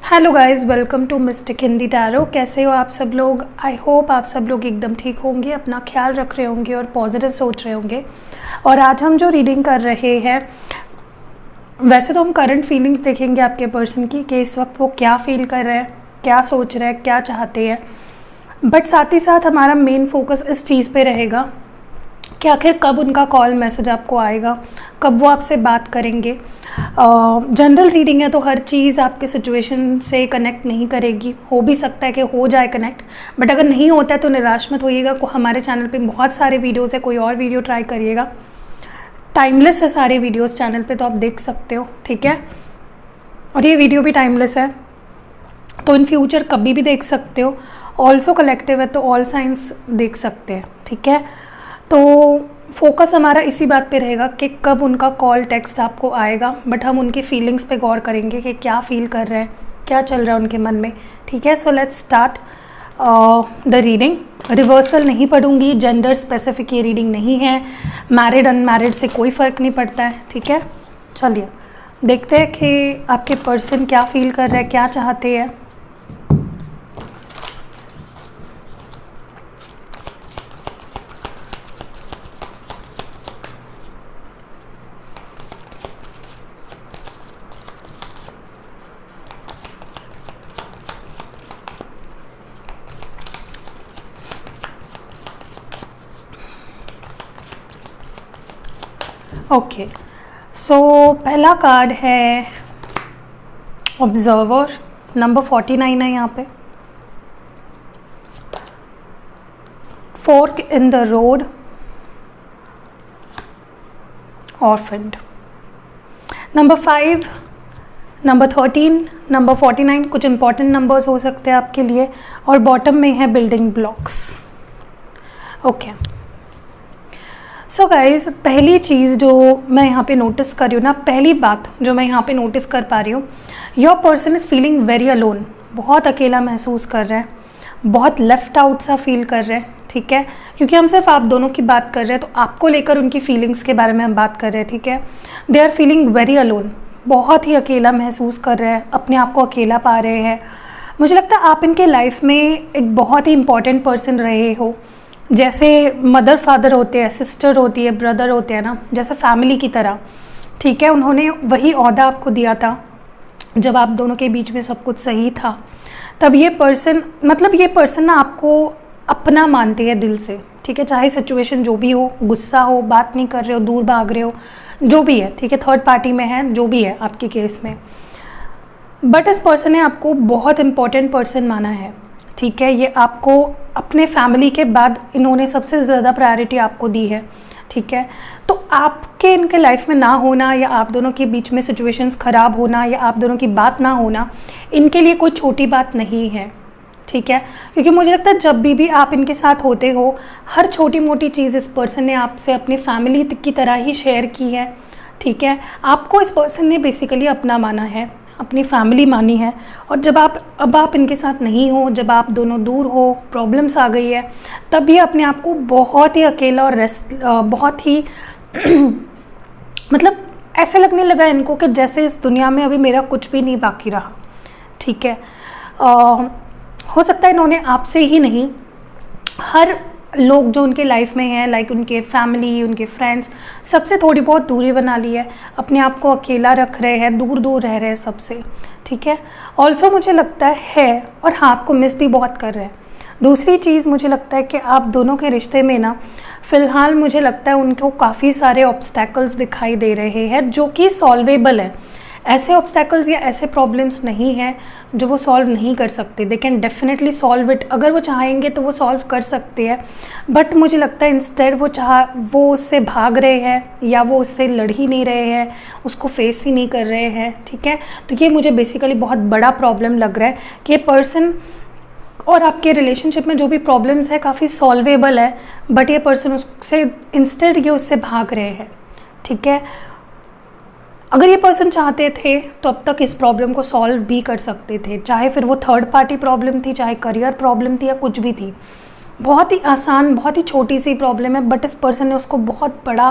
Hello guys, welcome to Mystic Hindi Tarot. कैसे हो आप सब लोग? आई होप आप सब लोग एकदम ठीक होंगे, अपना ख्याल रख रहे होंगे और पॉजिटिव सोच रहे होंगे। और आज हम जो रीडिंग कर रहे हैं, वैसे तो हम करंट फीलिंग्स देखेंगे आपके पर्सन की कि इस वक्त वो क्या फील कर रहे हैं, क्या सोच रहे हैं, क्या चाहते हैं। बट साथ ही साथ हमारा मेन फोकस इस चीज़ पे रहेगा कि आखिर कब उनका कॉल मैसेज आपको आएगा, कब वो आपसे बात करेंगे। जनरल रीडिंग है तो हर चीज़ आपके सिचुएशन से कनेक्ट नहीं करेगी। हो भी सकता है कि हो जाए कनेक्ट, बट अगर नहीं होता है तो निराश मत होइएगा। हमारे चैनल पे बहुत सारे वीडियोस है, कोई और वीडियो ट्राई करिएगा। टाइमलेस है सारे वीडियोस चैनल पे, तो आप देख सकते हो, ठीक है। और ये वीडियो भी टाइमलेस है, तो इन फ्यूचर कभी भी देख सकते हो। ऑल्सो कलेक्टिव है तो ऑल साइंस देख सकते हैं, ठीक है। तो फोकस हमारा इसी बात पे रहेगा कि कब उनका कॉल टेक्स्ट आपको आएगा, बट हम उनकी फीलिंग्स पे गौर करेंगे कि क्या फील कर रहे हैं, क्या चल रहा है उनके मन में, ठीक है। So let's start the reading. Reversal नहीं पढ़ूंगी, जेंडर स्पेसिफिक ये रीडिंग नहीं है। मैरिड अनमैरिड से कोई फ़र्क नहीं पड़ता है, ठीक है। चलिए देखते हैं कि आपके पर्सन क्या फील कर रहे हैं, क्या चाहते हैं। ओके, सो पहला कार्ड है ऑब्जर्वर, नंबर 49 है यहाँ पे। Fork in the road, orphaned. Number 5, number 13, number 49 कुछ इंपॉर्टेंट नंबर्स हो सकते हैं आपके लिए। और बॉटम में है building blocks. Okay, so guys, पहली चीज़ जो मैं यहाँ पे नोटिस कर रही हूँ ना, पहली बात जो मैं यहाँ पे नोटिस कर पा रही हूँ, your person is feeling very alone. बहुत अकेला महसूस कर रहे हैं, बहुत लेफ्ट आउट सा फील कर रहे हैं, ठीक है। क्योंकि हम सिर्फ आप दोनों की बात कर रहे हैं, तो आपको लेकर उनकी फीलिंग्स के बारे में हम बात कर रहे हैं, ठीक है। They are feeling very alone, बहुत ही अकेला महसूस कर रहे हैं, अपने आप को अकेला पा रहे हैं। मुझे लगता है आप इनके लाइफ में एक बहुत ही इंपॉर्टेंट पर्सन रहे हो। जैसे मदर फादर होते हैं, सिस्टर होती है, ब्रदर होते हैं ना, जैसे फैमिली की तरह, ठीक है। उन्होंने वही ओहदा आपको दिया था जब आप दोनों के बीच में सब कुछ सही था। तब ये पर्सन, मतलब ये पर्सन ना आपको अपना मानते हैं दिल से, ठीक है। चाहे सिचुएशन जो भी हो, गुस्सा हो, बात नहीं कर रहे हो, दूर भाग रहे हो, जो भी है, ठीक है, थर्ड पार्टी में है, जो भी है आपके केस में, बट इस पर्सन ने आपको बहुत इंपॉर्टेंट पर्सन माना है, ठीक है। ये आपको अपने फैमिली के बाद इन्होंने सबसे ज़्यादा प्रायोरिटी आपको दी है, ठीक है। तो आपके इनके लाइफ में ना होना, या आप दोनों के बीच में सिचुएशंस ख़राब होना, या आप दोनों की बात ना होना, इनके लिए कोई छोटी बात नहीं है, ठीक है। क्योंकि मुझे लगता है जब भी आप इनके साथ होते हो, हर छोटी मोटी चीज़ इस पर्सन ने आपसे अपनी फैमिली की तरह ही शेयर की है, ठीक है। आपको इस पर्सन ने बेसिकली अपना माना है, अपनी फैमिली मानी है। और जब अब आप इनके साथ नहीं हो, जब आप दोनों दूर हो, प्रॉब्लम्स आ गई है, तब ये अपने आप को बहुत ही अकेला और बहुत ही मतलब ऐसे लगने लगा इनको कि जैसे इस दुनिया में अभी मेरा कुछ भी नहीं बाकी रहा, ठीक है। हो सकता है इन्होंने आपसे ही नहीं, हर लोग जो उनके लाइफ में हैं, लाइक उनके फैमिली, उनके फ्रेंड्स, सबसे थोड़ी बहुत दूरी बना ली है, अपने आप को अकेला रख रहे हैं, दूर दूर रह रहे हैं सबसे, ठीक है। ऑल्सो मुझे लगता है और हाँ, आपको मिस भी बहुत कर रहे हैं। दूसरी चीज़ मुझे लगता है कि आप दोनों के रिश्ते में ना, फ़िलहाल मुझे लगता है उनको काफ़ी सारे ऑब्स्टैकल्स दिखाई दे रहे हैं जो कि सॉल्वेबल है। ऐसे ऑब्स्टैकल्स या ऐसे प्रॉब्लम्स नहीं हैं जो वो सॉल्व नहीं कर सकते। They can definitely solve it, अगर वो चाहेंगे तो वो सॉल्व कर सकते हैं। बट मुझे लगता है इंस्टेड वो उससे भाग रहे हैं, या वो उससे लड़ ही नहीं रहे हैं, उसको फेस ही नहीं कर रहे हैं, ठीक है। तो ये मुझे बेसिकली बहुत बड़ा प्रॉब्लम लग रहा है कि ये पर्सन और आपके रिलेशनशिप में जो भी प्रॉब्लम्स है काफ़ी सॉल्वेबल है, बट ये पर्सन उससे इंस्टेड ये उससे भाग रहे हैं, ठीक है। अगर ये पर्सन चाहते थे तो अब तक इस प्रॉब्लम को सॉल्व भी कर सकते थे, चाहे फिर वो थर्ड पार्टी प्रॉब्लम थी, चाहे करियर प्रॉब्लम थी, या कुछ भी थी। बहुत ही आसान, बहुत ही छोटी सी प्रॉब्लम है, बट इस पर्सन ने उसको बहुत बड़ा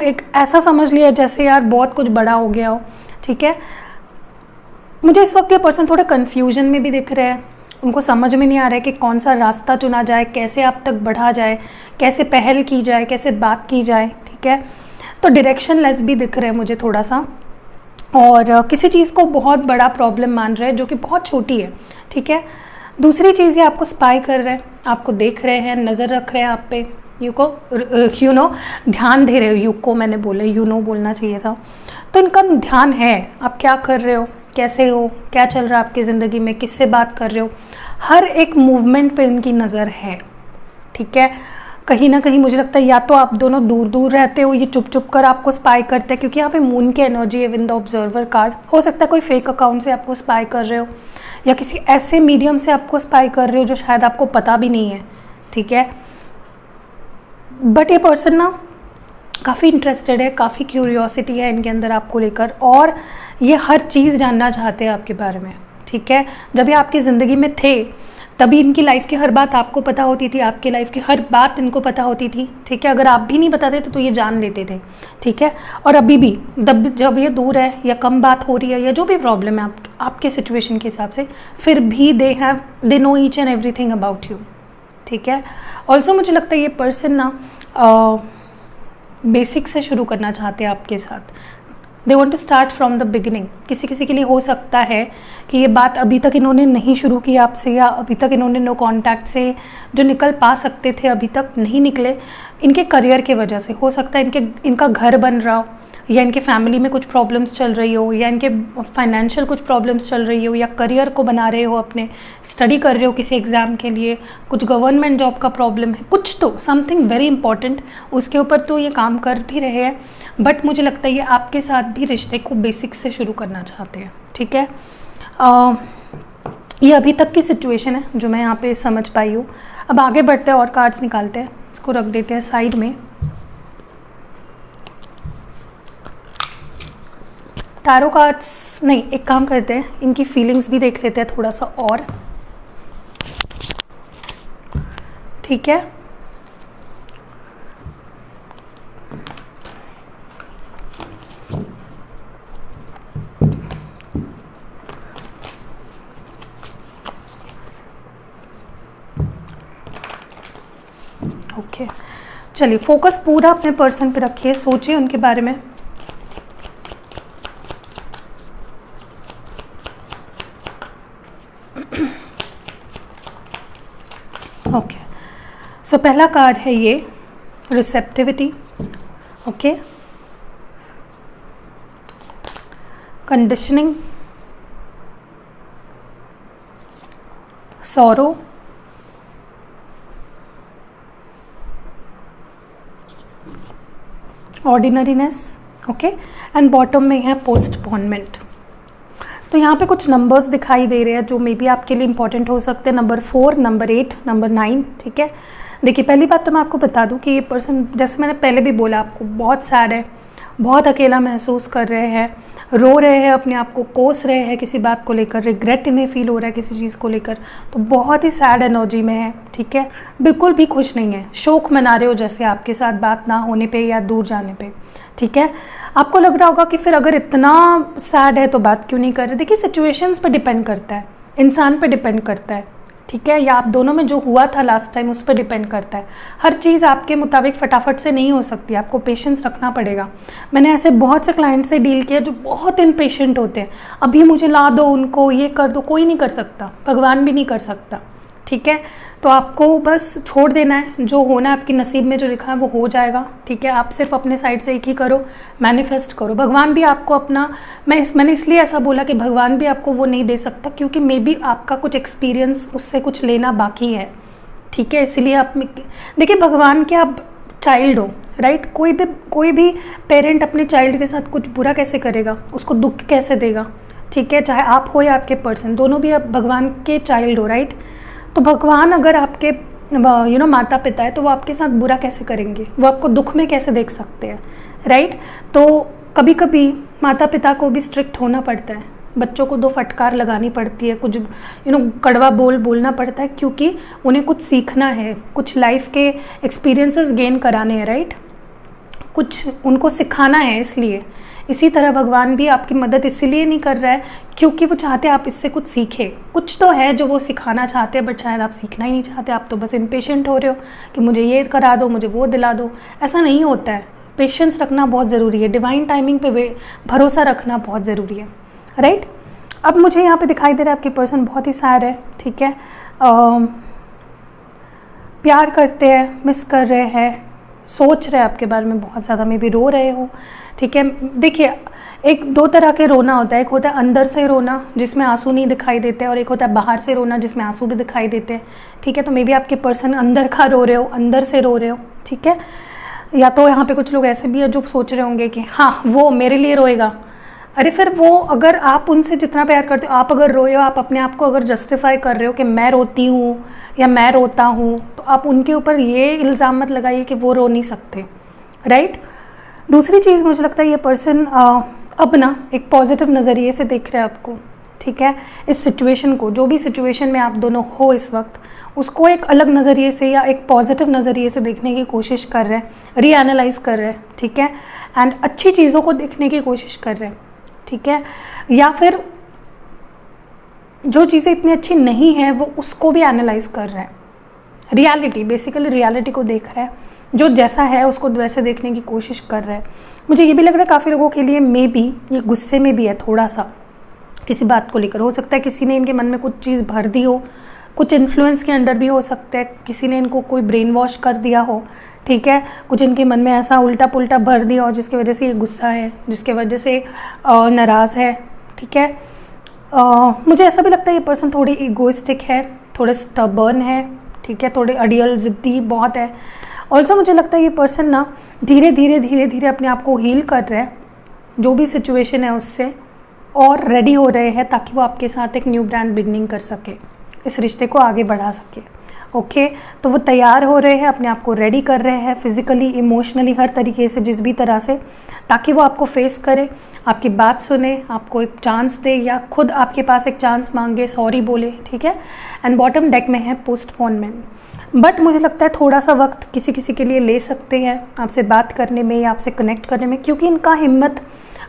एक ऐसा समझ लिया जैसे यार बहुत कुछ बड़ा हो गया हो, ठीक है। मुझे इस वक्त ये पर्सन थोड़ा कन्फ्यूजन में भी दिख रहा है, उनको समझ में नहीं आ रहा है कि कौन सा रास्ता चुना जाए, कैसे आप तक बढ़ा जाए, कैसे पहल की जाए, कैसे बात की जाए, ठीक है। तो डायरेक्शन लेस भी दिख रहा है मुझे थोड़ा सा, और किसी चीज़ को बहुत बड़ा प्रॉब्लम मान रहे हैं जो कि बहुत छोटी है, ठीक है। दूसरी चीज़ ये आपको स्पाई कर रहे हैं, आपको देख रहे हैं, नज़र रख रहे हैं आप पे, यू नो ध्यान दे रहे हो, यू को मैंने बोला, यू नो बोलना चाहिए था। तो इनका ध्यान है आप क्या कर रहे हो, कैसे हो, क्या चल रहा है आपकी ज़िंदगी में, किससे बात कर रहे हो, हर एक मूवमेंट पे इनकी नज़र है, ठीक है। कहीं ना कहीं मुझे लगता है या तो आप दोनों दूर दूर रहते हो, ये चुप चुप कर आपको स्पाई करते हैं, क्योंकि यहाँ पे मून की एनर्जी है विद द ऑब्जर्वर कार्ड। हो सकता है कोई फेक अकाउंट से आपको स्पाई कर रहे हो, या किसी ऐसे मीडियम से आपको स्पाई कर रहे हो जो शायद आपको पता भी नहीं है, ठीक है। बट ये पर्सन ना काफ़ी इंटरेस्टेड है, काफ़ी क्यूरियोसिटी है इनके अंदर आपको लेकर, और ये हर चीज़ जानना चाहते हैं आपके बारे में, ठीक है। जब ये आपकी ज़िंदगी में थे तभी इनकी लाइफ की हर बात आपको पता होती थी, आपकी लाइफ की हर बात इनको पता होती थी, ठीक है। अगर आप भी नहीं बताते थे तो ये जान लेते थे, ठीक है। और अभी भी जब ये दूर है या कम बात हो रही है या जो भी प्रॉब्लम है आपके सिचुएशन के हिसाब से, फिर भी they know each and everything about you, ठीक है। ऑल्सो मुझे लगता है ये पर्सन ना बेसिक से शुरू करना चाहते हैं आपके साथ, they want to start from the beginning. किसी किसी के लिए हो सकता है कि ये बात अभी तक इन्होंने नहीं शुरू की आपसे, या अभी तक इन्होंने नो कॉन्टैक्ट से जो निकल पा सकते थे अभी तक नहीं निकले, इनके करियर के वजह से। हो सकता है इनका घर बन रहा हो, या इनके फैमिली में कुछ प्रॉब्लम्स चल रही हो, या इनके फाइनेंशियल कुछ प्रॉब्लम्स चल रही हो, या करियर को बना रहे हो, अपने स्टडी कर रहे हो किसी एग्ज़ाम के लिए, कुछ गवर्नमेंट जॉब का प्रॉब्लम है, कुछ तो समथिंग वेरी इंपॉर्टेंट, उसके ऊपर तो ये काम कर भी रहे हैं। बट मुझे लगता है ये आपके साथ भी रिश्ते को बेसिक से शुरू करना चाहते हैं, ठीक है। ये अभी तक की सिचुएशन है जो मैं यहाँ पे समझ पाई हूँ। अब आगे बढ़ते हैं और कार्ड्स निकालते हैं, इसको रख देते हैं साइड में। टैरो कार्ड्स नहीं, एक काम करते हैं, इनकी फीलिंग्स भी देख लेते हैं थोड़ा सा और, ठीक है। ओके, चलिए फोकस पूरा अपने पर्सन पे रखिए, सोचिए उनके बारे में। ओके, सो पहला कार्ड है ये receptivity, okay, conditioning, sorrow, ordinariness, okay, and bottom में है पोस्टपोनमेंट। तो यहाँ पे कुछ नंबर्स दिखाई दे रहे हैं जो मे बी आपके लिए इंपॉर्टेंट हो सकते हैं, नंबर 4, नंबर 8, नंबर 9, ठीक है। देखिए पहली बात तो मैं आपको बता दूं कि ये पर्सन, जैसे मैंने पहले भी बोला आपको, बहुत सैड है, बहुत अकेला महसूस कर रहे हैं, रो रहे हैं, अपने आप को कोस रहे हैं किसी बात को लेकर, रिग्रेट इन्हें फील हो रहा है किसी चीज़ को लेकर, तो बहुत ही सैड एनर्जी में है, ठीक है। बिल्कुल भी खुश नहीं है, शोक मना रहे हो जैसे आपके साथ बात ना होने पे या दूर जाने पे, ठीक है। आपको लग रहा होगा कि फिर अगर इतना सैड है तो बात क्यों नहीं कर रहे। देखिए सिचुएशंस पे डिपेंड करता है, इंसान पे डिपेंड करता है, ठीक है, या आप दोनों में जो हुआ था लास्ट टाइम उस पर डिपेंड करता है। हर चीज़ आपके मुताबिक फटाफट से नहीं हो सकती, आपको पेशेंस रखना पड़ेगा। मैंने ऐसे बहुत से क्लाइंट से डील किया जो बहुत इम्पेशेंट होते हैं, अभी मुझे ला दो उनको, ये कर दो, कोई नहीं कर सकता, भगवान भी नहीं कर सकता, ठीक है। तो आपको बस छोड़ देना है, जो होना है आपकी नसीब में जो लिखा है वो हो जाएगा, ठीक है। आप सिर्फ अपने साइड से एक ही करो, मैनिफेस्ट करो। भगवान भी आपको अपना, मैंने इसलिए ऐसा बोला कि भगवान भी आपको वो नहीं दे सकता, क्योंकि मे बी आपका कुछ एक्सपीरियंस उससे कुछ लेना बाकी है, ठीक है। इसलिए आप देखिए, भगवान के आप चाइल्ड हो, राइट। कोई भी पेरेंट अपने चाइल्ड के साथ कुछ बुरा कैसे करेगा, उसको दुख कैसे देगा, ठीक है। चाहे आप हो या आपके पर्सन, दोनों भी आप भगवान के चाइल्ड हो, राइट। तो भगवान अगर आपके माता पिता है तो वो आपके साथ बुरा कैसे करेंगे, वो आपको दुख में कैसे देख सकते हैं, राइट। तो कभी कभी माता पिता को भी स्ट्रिक्ट होना पड़ता है, बच्चों को 2 फटकार लगानी पड़ती है, कुछ कड़वा बोलना पड़ता है, क्योंकि उन्हें कुछ सीखना है, कुछ लाइफ के एक्सपीरियंसेस गेन कराने हैं, राइट। कुछ उनको सिखाना है, इसी तरह भगवान भी आपकी मदद इसीलिए नहीं कर रहा है क्योंकि वो चाहते हैं आप इससे कुछ सीखें। कुछ तो है जो वो सिखाना चाहते हैं, बट शायद आप सीखना ही नहीं चाहते, आप तो बस इम्पेशेंट हो रहे हो कि मुझे ये करा दो, मुझे वो दिला दो। ऐसा नहीं होता है। पेशेंस रखना बहुत ज़रूरी है, डिवाइन टाइमिंग पे भरोसा रखना बहुत ज़रूरी है, राइट। अब मुझे यहाँ पे दिखाई दे रहा है आपकी पर्सन बहुत ही सैड है, ठीक है, प्यार करते हैं, मिस कर रहे हैं, सोच रहे हैं आपके बारे में बहुत ज़्यादा, मे भी रो रहे हो, ठीक है। देखिए, एक दो तरह के रोना होता है, एक होता है अंदर से रोना जिसमें आंसू नहीं दिखाई देते, और एक होता है बाहर से रोना जिसमें आंसू भी दिखाई देते हैं, ठीक है। तो मे बी आपके पर्सन अंदर का रो रहे हो, अंदर से रो रहे हो, ठीक है। या तो यहाँ पे कुछ लोग ऐसे भी है जो सोच रहे होंगे कि हाँ वो मेरे लिए रोएगा। अरे फिर वो, अगर आप उनसे जितना प्यार करते हो, आप अगर रोए हो, आप अपने आप को अगर जस्टिफाई कर रहे हो कि मैं रोती हूँ या मैं रोता हूँ, तो आप उनके ऊपर ये इल्ज़ाम मत लगाइए कि वो रो नहीं सकते, राइट। दूसरी चीज़ मुझे लगता है ये पर्सन अब ना एक पॉजिटिव नज़रिए से देख रहे हैं आपको, ठीक है। इस सिचुएशन को, जो भी सिचुएशन में आप दोनों हो इस वक्त, उसको एक अलग नज़रिए से या एक पॉजिटिव नज़रिए से देखने की कोशिश कर रहे हैं, रीएनालाइज कर रहे हैं, ठीक है। एंड अच्छी चीज़ों को देखने की कोशिश कर रहे हैं, ठीक है। या फिर जो चीज़ें इतनी अच्छी नहीं है वो उसको भी एनालाइज कर रहे हैं। रियलिटी, बेसिकली रियलिटी को देख रहे हैं, जो जैसा है उसको वैसे देखने की कोशिश कर रहे हैं। मुझे ये भी लग रहा है काफ़ी लोगों के लिए मे बी ये गुस्से में भी है थोड़ा सा, किसी बात को लेकर। हो सकता है किसी ने इनके मन में कुछ चीज़ भर दी हो, कुछ इन्फ्लुएंस के अंडर भी हो सकता है, किसी ने इनको कोई ब्रेन वॉश कर दिया हो, ठीक है। कुछ इनके मन में ऐसा उल्टा पुल्टा भर दिया हो जिसकी वजह से ये गुस्सा है, जिसके वजह से नाराज़ है, ठीक है। मुझे ऐसा भी लगता है ये पर्सन थोड़ी ईगोइस्टिक है, थोड़े स्टबर्न है, ठीक है, थोड़े अड़ियल ज़िद्दी बहुत है। ऑल्सो मुझे लगता है ये पर्सन ना धीरे धीरे अपने आप को हील कर रहे हैं, जो भी सिचुएशन है उससे, और रेडी हो रहे हैं ताकि वो आपके साथ एक न्यू ब्रांड बिगनिंग कर सके, इस रिश्ते को आगे बढ़ा सके, ओके। तो वो तैयार हो रहे हैं, अपने आप को रेडी कर रहे हैं, फिज़िकली, इमोशनली, हर तरीके से, जिस भी तरह से, ताकि वो आपको फेस करे, आपकी बात सुने, आपको एक चांस दे, या खुद आपके पास एक चांस मांगे, सॉरी बोले, ठीक है। एंड बॉटम डेक में है पोस्टपोनमेंट। बट मुझे लगता है थोड़ा सा वक्त किसी किसी के लिए ले सकते हैं आपसे बात करने में या आपसे कनेक्ट करने में, क्योंकि इनका हिम्मत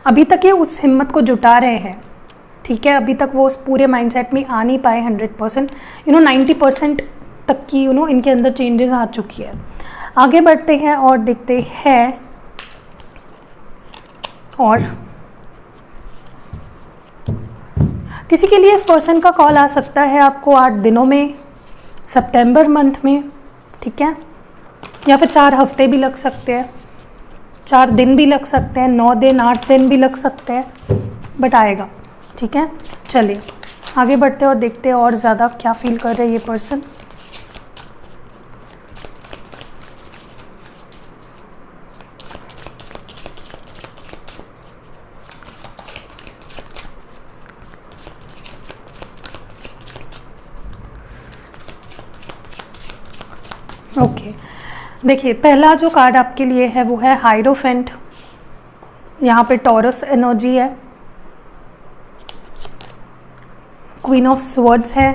अभी तक ये उस हिम्मत को जुटा रहे हैं, ठीक है। अभी तक वो उस पूरे माइंडसेट में आ नहीं पाए 100%, 90% तक की इनके अंदर चेंजेस आ चुकी है। आगे बढ़ते हैं और देखते हैं, और किसी के लिए इस पर्सन का कॉल आ सकता है आपको 8 दिनों में, सितंबर मंथ में, ठीक है, या फिर 4 हफ्ते भी लग सकते हैं, 4 दिन भी लग सकते हैं, 9 दिन, 8 दिन भी लग सकते हैं, बट आएगा, ठीक है। चलिए आगे बढ़ते हैं और देखते हैं और ज़्यादा क्या फील कर रहे हैं ये पर्सन। ओके, देखिए पहला जो कार्ड आपके लिए है वो है हाइरोफेंट। यहाँ पे टॉरस एनर्जी है, क्वीन ऑफ स्वर्ड्स है,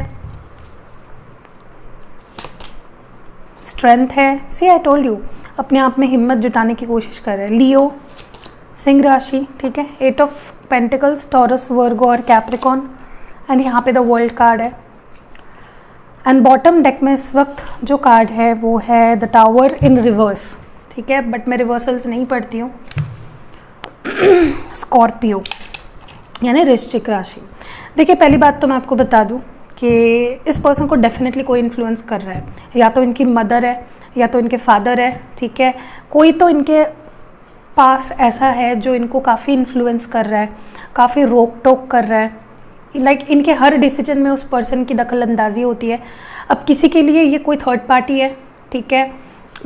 स्ट्रेंथ है। सी आई टोल्ड यू, अपने आप में हिम्मत जुटाने की कोशिश कर रहे हैं। लियो, सिंह राशि, ठीक है, 8 ऑफ पेंटिकल्स, टॉरस, वर्गो और कैप्रिकॉन। एंड यहाँ पे द वर्ल्ड कार्ड है। एंड बॉटम डेक में इस वक्त जो कार्ड है वो है द टावर इन रिवर्स, ठीक है, बट मैं रिवर्सल्स नहीं पढ़ती हूँ। स्कॉर्पियो यानी वृश्चिक राशि। देखिए पहली बात तो मैं आपको बता दूँ कि इस पर्सन को डेफिनेटली कोई इन्फ्लुएंस कर रहा है, या तो इनकी मदर है या तो इनके फादर है, ठीक है। कोई तो इनके पास ऐसा है जो इनको काफ़ी इन्फ्लुएंस कर रहा है, काफ़ी रोक टोक कर रहा है, लाइक इनके हर डिसीजन में उस पर्सन की दखल अंदाजी होती है। अब किसी के लिए ये कोई थर्ड पार्टी है, ठीक है,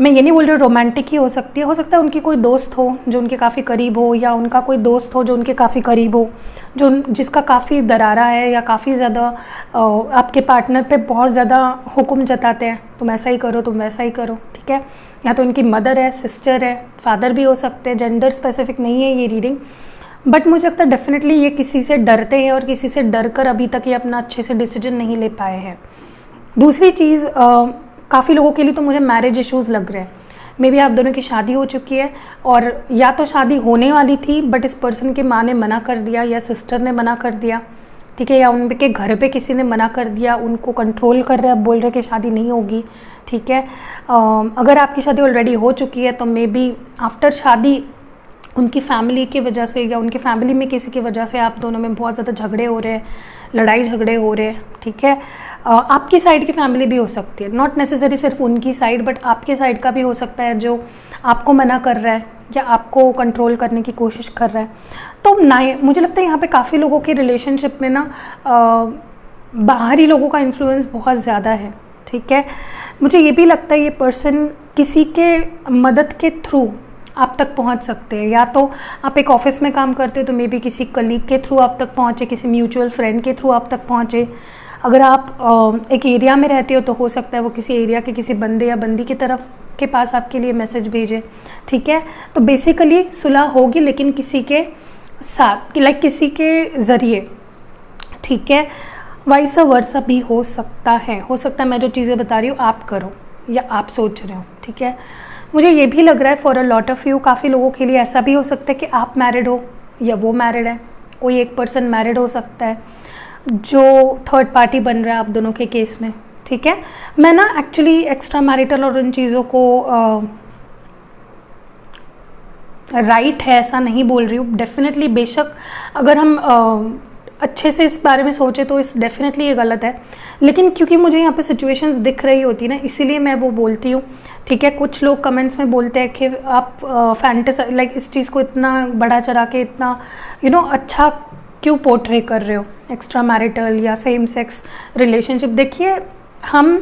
मैं ये नहीं बोल रही रोमांटिक ही हो सकती है, हो सकता है उनकी कोई दोस्त हो जो उनके काफ़ी करीब हो, या उनका कोई दोस्त हो जो उनके काफ़ी करीब हो, जो जिसका काफ़ी दरारा है या काफ़ी ज़्यादा आपके पार्टनर पे बहुत ज़्यादा हुक्म जताते हैं, तुम ऐसा ही करो, तुम वैसा ही करो, ठीक है। या तो इनकी मदर है, सिस्टर है, फादर भी हो सकते हैं, जेंडर स्पेसिफिक नहीं है ये रीडिंग, बट मुझे लगता है डेफिनेटली ये किसी से डरते हैं और किसी से डर कर अभी तक ये अपना अच्छे से डिसीजन नहीं ले पाए हैं। दूसरी चीज़, काफ़ी लोगों के लिए तो मुझे मैरिज इश्यूज़ लग रहे हैं। मे बी आप दोनों की शादी हो चुकी है, और या तो शादी होने वाली थी बट इस पर्सन की माँ ने मना कर दिया या सिस्टर ने मना कर दिया, ठीक है, या उनके घर पे किसी ने मना कर दिया, उनको कंट्रोल कर रहे हैं, बोल रहे कि शादी नहीं होगी, ठीक है। अगर आपकी शादी ऑलरेडी हो चुकी है तो मे बी आफ्टर शादी उनकी फैमिली की वजह से या उनकी फैमिली में किसी की वजह से आप दोनों में बहुत ज़्यादा झगड़े हो रहे हैं, लड़ाई झगड़े हो रहे हैं, ठीक है। आपकी साइड की फैमिली भी हो सकती है, नॉट नेसेसरी सिर्फ उनकी साइड, बट आपके साइड का भी हो सकता है जो आपको मना कर रहा है या आपको कंट्रोल करने की कोशिश कर रहा है। तो मुझे लगता है यहाँ पे काफ़ी लोगों के रिलेशनशिप में ना बाहरी लोगों का इन्फ्लुएंस बहुत ज़्यादा है, ठीक है। मुझे ये भी लगता है ये पर्सन किसी के मदद के थ्रू आप तक पहुंच सकते हैं, या तो आप एक ऑफिस में काम करते हो तो मे बी किसी कलीग के थ्रू आप तक पहुंचे, किसी म्यूचुअल फ्रेंड के थ्रू आप तक पहुंचे। अगर आप एक एरिया में रहते हो तो हो सकता है वो किसी एरिया के किसी बंदे या बंदी की तरफ के पास आपके लिए मैसेज भेजे, ठीक है। तो बेसिकली सुलह होगी लेकिन किसी के साथ, लाइक किसी के ज़रिए, ठीक है। वाइस वर्सा भी हो सकता है मैं जो चीज़ें बता रही हूँ आप करो या आप सोच रहे हो, ठीक है। मुझे ये भी लग रहा है for a lot of you, काफ़ी लोगों के लिए ऐसा भी हो सकता है कि आप मैरिड हो या वो मैरिड है, कोई एक पर्सन मैरिड हो सकता है जो थर्ड पार्टी बन रहा है आप दोनों के केस में, ठीक है। मैं ना एक्चुअली एक्स्ट्रा मैरिटल और उन चीज़ों को राइट है ऐसा नहीं बोल रही हूँ, डेफिनेटली बेशक अगर हम अच्छे से इस बारे में सोचे तो इस डेफिनेटली ये गलत है, लेकिन क्योंकि मुझे यहाँ पे सिचुएशंस दिख रही होती ना इसीलिए मैं वो बोलती हूँ, ठीक है। कुछ लोग कमेंट्स में बोलते हैं कि आप लाइक इस चीज़ को इतना बढ़ा चढ़ा के इतना अच्छा क्यों पोर्ट्रे कर रहे हो, एक्स्ट्रा मैरिटल या सेम सेक्स रिलेशनशिप। देखिए हम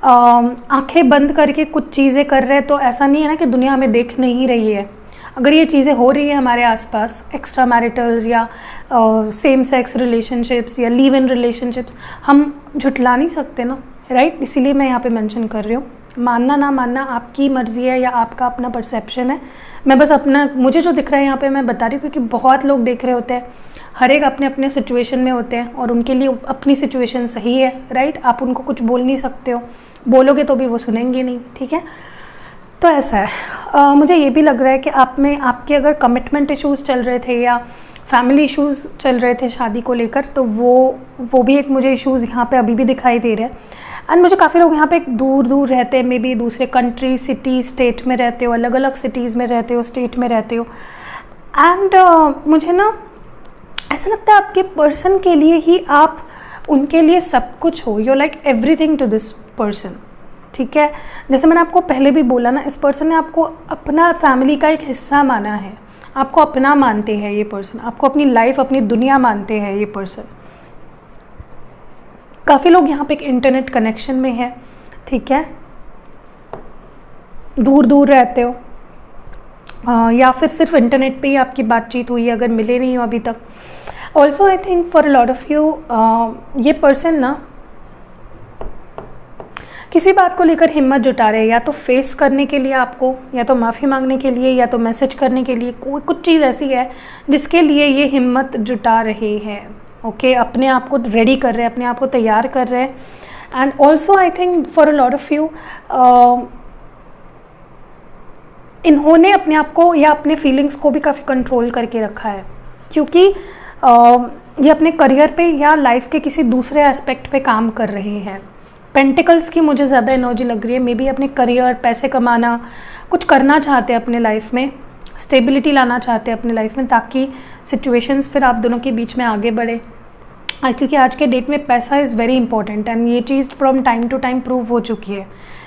आंखें बंद करके कुछ चीज़ें कर रहे हैं तो ऐसा नहीं है ना कि दुनिया हमें देख नहीं रही है। अगर ये चीज़ें हो रही है हमारे आसपास, एक्स्ट्रा मैरिटल्स या सेम सेक्स रिलेशनशिप्स या लिव इन रिलेशनशिप्स, हम झुटला नहीं सकते ना, राइट। इसीलिए मैं यहाँ पे मेंशन कर रही हूँ। मानना ना मानना आपकी मर्ज़ी है या आपका अपना परसेप्शन है। मैं बस अपना, मुझे जो दिख रहा है यहाँ पे मैं बता रही हूँ, क्योंकि बहुत लोग देख रहे होते हैं, हर एक अपने अपने सिचुएशन में होते हैं और उनके लिए अपनी सिचुएशन सही है, राइट। आप उनको कुछ बोल नहीं सकते हो, बोलोगे तो भी वो सुनेंगे नहीं, ठीक है। तो ऐसा है। मुझे ये भी लग रहा है कि आप में आपके अगर कमिटमेंट इश्यूज़ चल रहे थे या फैमिली इश्यूज़ चल रहे थे शादी को लेकर, तो वो भी एक मुझे इश्यूज़ यहाँ पे अभी भी दिखाई दे रहे हैं। एंड मुझे काफ़ी लोग यहाँ पे दूर दूर रहते हैं, मे बी दूसरे कंट्री, सिटी, स्टेट में रहते हो, अलग अलग सिटीज़ में रहते हो, स्टेट में रहते हो। एंड मुझे ना ऐसा लगता है आपके पर्सन के लिए ही आप उनके लिए सब कुछ हो, you like everything to this person, ठीक है। जैसे मैंने आपको पहले भी बोला ना, इस पर्सन ने आपको अपना फैमिली का एक हिस्सा माना है, आपको अपना मानते हैं ये पर्सन, आपको अपनी लाइफ, अपनी दुनिया मानते हैं ये पर्सन। काफ़ी लोग यहाँ पे एक इंटरनेट कनेक्शन में है, ठीक है, दूर दूर रहते हो या फिर सिर्फ इंटरनेट पे ही आपकी बातचीत हुई है, अगर मिले नहीं हो अभी तक। Also I think for a lot of you ये पर्सन ना किसी बात को लेकर हिम्मत जुटा रहे हैं, या तो फेस करने के लिए आपको, या तो माफ़ी मांगने के लिए, या तो मैसेज करने के लिए। कोई कुछ चीज़ ऐसी है जिसके लिए ये हिम्मत जुटा रहे हैं, ओके। अपने आप को रेडी कर रहे हैं, अपने आप को तैयार कर रहे हैं। And also I think for a lot of you इन्होंने अपने आप को या अपने फीलिंग्स को भी काफ़ी कंट्रोल करके रखा है, क्योंकि ये अपने करियर पे या लाइफ के किसी दूसरे एस्पेक्ट पे काम कर रहे हैं। पेंटिकल्स की मुझे ज़्यादा एनर्जी लग रही है, मे बी अपने करियर, पैसे कमाना, कुछ करना चाहते हैं अपने लाइफ में, स्टेबिलिटी लाना चाहते हैं अपने लाइफ में, ताकि सिचुएशंस फिर आप दोनों के बीच में आगे बढ़े। क्योंकि आज के डेट में पैसा इज़ वेरी इंपॉर्टेंट एंड ये चीज़ from time to time prove हो चुकी है,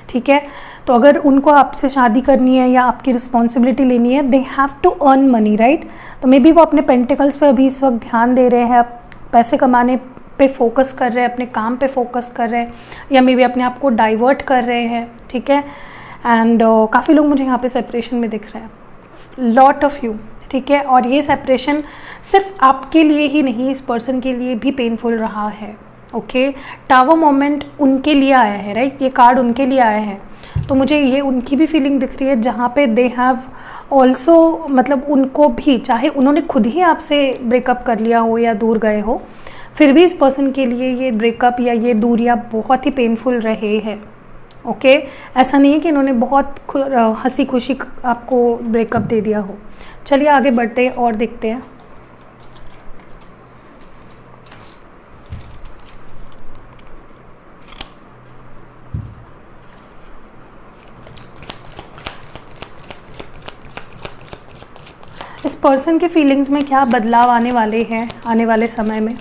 ठीक है। तो अगर उनको आपसे शादी करनी है या आपकी रिस्पॉन्सिबिलिटी लेनी है, they have to earn money, right. तो मे बी वो अपने पेंटिकल्स पे अभी इस वक्त ध्यान दे रहे हैं, पैसे कमाने पे फोकस कर रहे हैं, अपने काम पे फोकस कर रहे हैं, या मे बी अपने आप को डाइवर्ट कर रहे हैं, ठीक है। एंड काफ़ी लोग मुझे यहाँ पे सेपरेशन में दिख रहे हैं, लॉट ऑफ यू, ठीक है। और ये सेपरेशन सिर्फ आपके लिए ही नहीं, इस पर्सन के लिए भी पेनफुल रहा है, ओके। टावर मोमेंट उनके लिए आया है, राइट, ये कार्ड उनके लिए आया है। तो मुझे ये उनकी भी फीलिंग दिख रही है, जहाँ पे दे हैव ऑल्सो, मतलब उनको भी, चाहे उन्होंने खुद ही आपसे ब्रेकअप कर लिया हो या दूर गए हो, फिर भी इस पर्सन के लिए ये ब्रेकअप या ये दूरियां बहुत ही पेनफुल रहे हैं, ओके ऐसा नहीं है कि इन्होंने बहुत हंसी खुशी आपको ब्रेकअप दे दिया हो। चलिए आगे बढ़ते हैं और देखते हैं। इस पर्सन के फीलिंग्स में क्या बदलाव आने वाले हैं आने वाले समय में।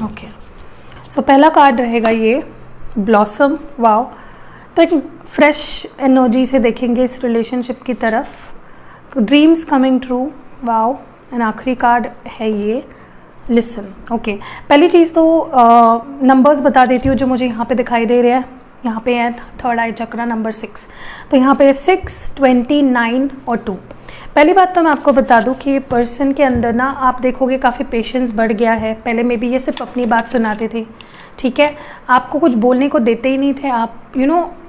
ओके सो पहला कार्ड रहेगा ये ब्लॉसम। वाओ, तो एक फ्रेश एनर्जी से देखेंगे इस रिलेशनशिप की तरफ। Dreams coming true. Wow, and आखिरी कार्ड है ये लिसन। ओके पहली चीज़ तो नंबर्स बता देती हूँ जो मुझे यहाँ पे दिखाई दे रहे हैं। यहाँ पे है थर्ड आई चक्रा नंबर 6, तो यहाँ पे 6, 29 और 2। पहली बात तो मैं आपको बता दूँ कि पर्सन के अंदर ना आप देखोगे काफ़ी पेशेंस बढ़ गया है। पहले में भी ये सिर्फ अपनी बात सुनाते थे, ठीक है, आपको कुछ बोलने को देते ही नहीं थे, आप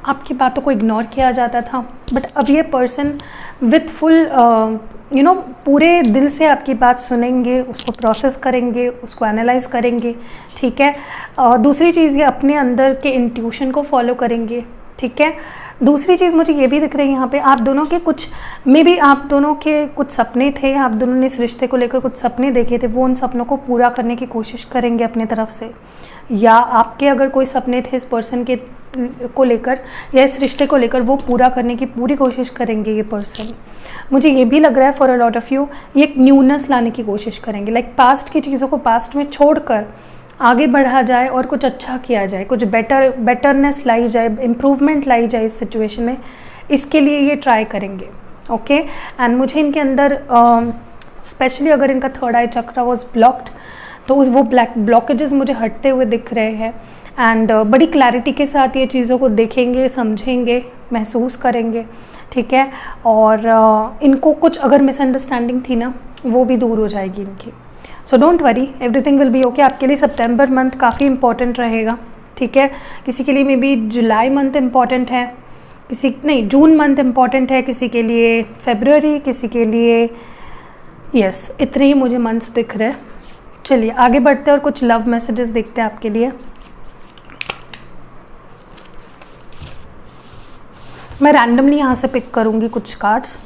आपकी बातों को इग्नोर किया जाता था। बट अब ये पर्सन विथ फुल पूरे दिल से आपकी बात सुनेंगे, उसको प्रोसेस करेंगे, उसको एनालाइज करेंगे, ठीक है। दूसरी चीज़ ये अपने अंदर के इंट्यूशन को फॉलो करेंगे, ठीक है। दूसरी चीज़ मुझे ये भी दिख रही है यहाँ पे आप दोनों के कुछ आप दोनों के कुछ सपने थे, आप दोनों ने इस रिश्ते को लेकर कुछ सपने देखे थे, वो उन सपनों को पूरा करने की कोशिश करेंगे अपने तरफ से। या आपके अगर कोई सपने थे इस पर्सन के को लेकर या इस रिश्ते को लेकर, वो पूरा करने की पूरी कोशिश करेंगे ये पर्सन। मुझे ये भी लग रहा है for a lot of you ये एक न्यूनेस लाने की कोशिश करेंगे, लाइक पास्ट की चीज़ों को पास्ट में छोड़कर आगे बढ़ा जाए और कुछ अच्छा किया जाए, कुछ बेटरनेस लाई जाए, इम्प्रूवमेंट लाई जाए इस सिचुएशन में, इसके लिए ये ट्राई करेंगे। ओके एंड मुझे इनके अंदर स्पेशली अगर इनका third I chakra was blocked तो वो ब्लॉकेजेस मुझे हटते हुए दिख रहे हैं। एंड बड़ी क्लैरिटी के साथ ये चीज़ों को देखेंगे, समझेंगे, महसूस करेंगे, ठीक है। और इनको कुछ अगर मिसअंडरस्टैंडिंग थी ना वो भी दूर हो जाएगी इनकी। So don't worry, everything will be okay. आपके लिए सितंबर मंथ काफ़ी इंपॉर्टेंट रहेगा, ठीक है। किसी के लिए may be July month important है, जून मंथ इम्पॉर्टेंट है, किसी के लिए फरवरी, किसी के लिए यस, इतने ही मुझे मंथ्स दिख रहे हैं। चलिए आगे बढ़ते हैं और कुछ लव मैसेजेस देखते हैं आपके लिए। मैं रैंडमली यहाँ से पिक करूँगी कुछ कार्ड्स।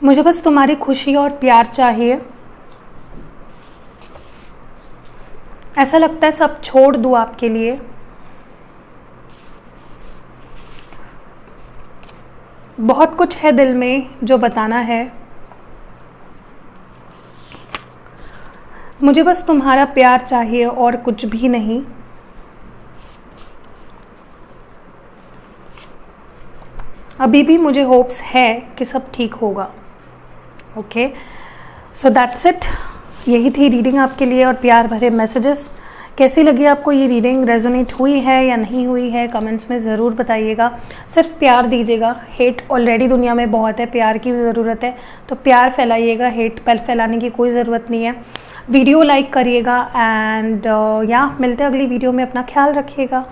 मुझे बस तुम्हारी खुशी और प्यार चाहिए। ऐसा लगता है सब छोड़ दूँ आपके लिए। बहुत कुछ है दिल में जो बताना है। मुझे बस तुम्हारा प्यार चाहिए और कुछ भी नहीं। अभी भी मुझे होप्स है कि सब ठीक होगा। Okay so that's it. यही थी रीडिंग आपके लिए और प्यार भरे मैसेजेस। कैसी लगी आपको ये रीडिंग? रेजोनेट हुई है या नहीं हुई है? कमेंट्स में ज़रूर बताइएगा। सिर्फ प्यार दीजिएगा, हेट ऑलरेडी दुनिया में बहुत है, प्यार की भी ज़रूरत है, तो प्यार फैलाइएगा, हेट फैलाने की कोई ज़रूरत नहीं है। वीडियो लाइक करिएगा एंड मिलते हैं अगली वीडियो में। अपना ख्याल रखिएगा।